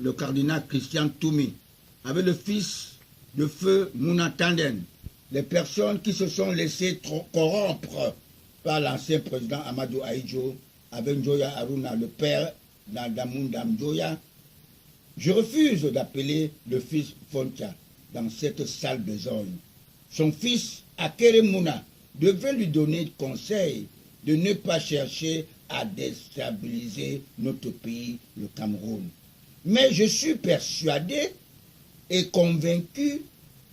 le cardinal Christian Toumi, avec le fils de feu Mouna Tanden, les personnes qui se sont laissées corrompre par l'ancien président Amadou Ahidjo, avec Njoya Aruna, le père d'Amundam Njoya, je refuse d'appeler le fils Foncha dans cette sale besogne. Son fils, Akere Mouna, devait lui donner conseil de ne pas chercher à déstabiliser notre pays, le Cameroun. Mais je suis persuadé et convaincu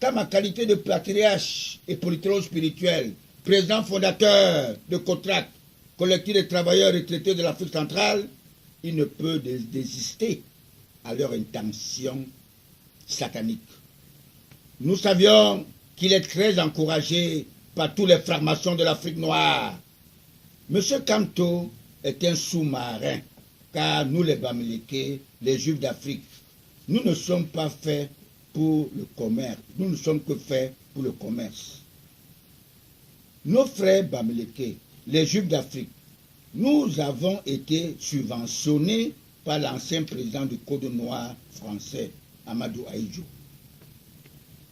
qu'à ma qualité de patriarche et politologue spirituel, président fondateur de COTRAC, collectif des travailleurs retraités de l'Afrique centrale, il ne peut désister à leur intention satanique. Nous savions qu'il est très encouragé par tous les francs-maçons de l'Afrique noire. Monsieur Kamto est un sous-marin, car nous les Bamileke, les Juifs d'Afrique, nous ne sommes pas faits pour le commerce, nous ne sommes que faits pour le commerce. Nos frères Bamileke, les Juifs d'Afrique, nous avons été subventionnés par l'ancien président du Code noir français, Amadou Ahidjo.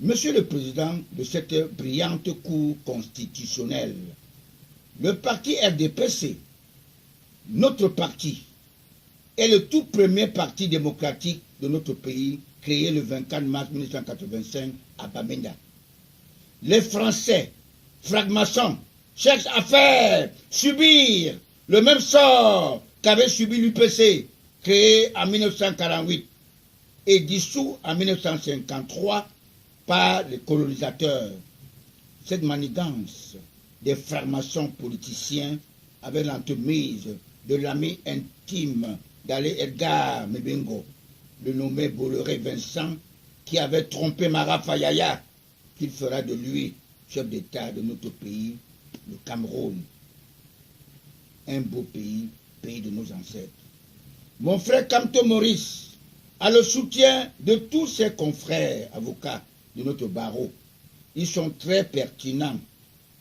Monsieur le Président de cette brillante Cour constitutionnelle, le parti RDPC, notre parti, est le tout premier parti démocratique de notre pays, créé le 24 mars 1985 à Bamenda. Les Français, francs-maçons, cherchent à faire subir le même sort qu'avait subi l'UPC, créé en 1948 et dissous en 1953 par les colonisateurs. Cette manigance des francs-maçons politiciens avec l'entremise de l'ami intime d'Ali Edgar Mebengo, le nommé Bolloré Vincent, qui avait trompé Mara Fayaya, qu'il fera de lui chef d'État de notre pays, le Cameroun. Un beau pays, pays de nos ancêtres. Mon frère Kamto Maurice a le soutien de tous ses confrères avocats de notre barreau. Ils sont très pertinents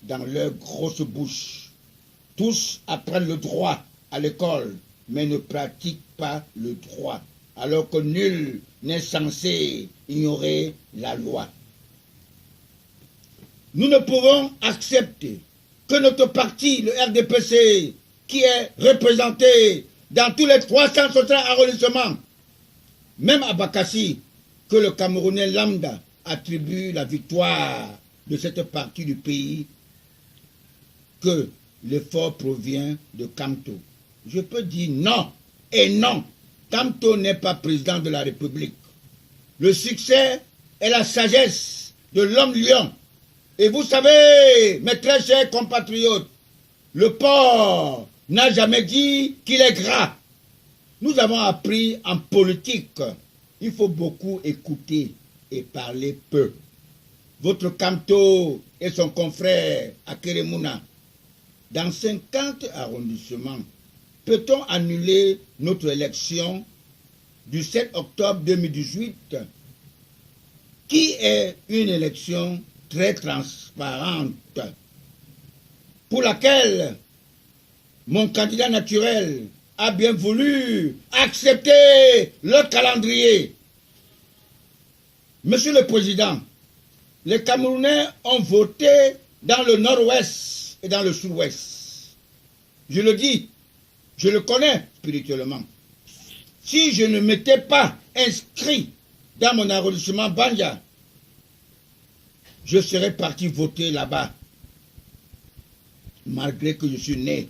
dans leur grosse bouche. Tous apprennent le droit à l'école, mais ne pratiquent pas le droit, alors que nul n'est censé ignorer la loi. Nous ne pouvons accepter que notre parti, le RDPC, qui est représenté dans tous les 360 arrondissements, même à Bakassi, que le Camerounais lambda attribue la victoire de cette partie du pays, que l'effort provient de Kamto. Je peux dire non et non. Kamto n'est pas président de la République. Le succès est la sagesse de l'homme lion. Et vous savez, mes très chers compatriotes, le porc n'a jamais dit qu'il est gras. Nous avons appris en politique, il faut beaucoup écouter et parler peu. Votre Kamto et son confrère Akere Mouna, dans 50 arrondissements, peut-on annuler notre élection du 7 octobre 2018, qui est une élection très transparente, pour laquelle mon candidat naturel a bien voulu accepter le calendrier. Monsieur le Président, les Camerounais ont voté dans le nord-ouest et dans le sud-ouest. Je le dis, je le connais spirituellement. Si je ne m'étais pas inscrit dans mon arrondissement Banja, je serais parti voter là-bas. Malgré que je suis né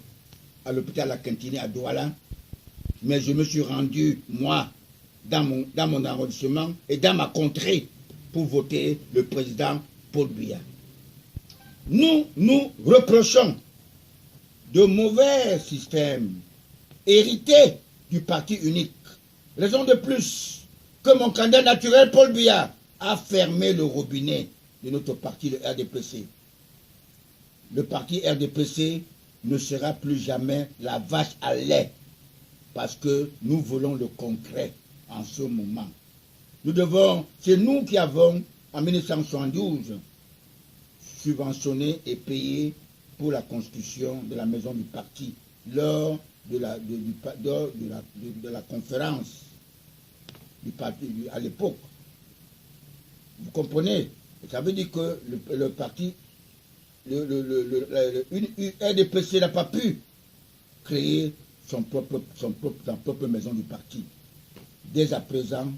à l'hôpital Akintini à Douala, mais je me suis rendu, moi, dans mon arrondissement et dans ma contrée pour voter le président Paul Biya. Nous nous reprochons de mauvais systèmes hérités du parti unique. Raison de plus que mon candidat naturel Paul Biya a fermé le robinet de notre parti, le RDPC. Le parti RDPC ne sera plus jamais la vache à lait parce que nous voulons le concret en ce moment. C'est nous qui avons, en 1972, subventionné et payé pour la construction de la maison du parti lors de la conférence du parti à l'époque. Vous comprenez? Ça veut dire que le parti, une RDPC n'a pas pu créer sa propre maison du parti. Dès à présent,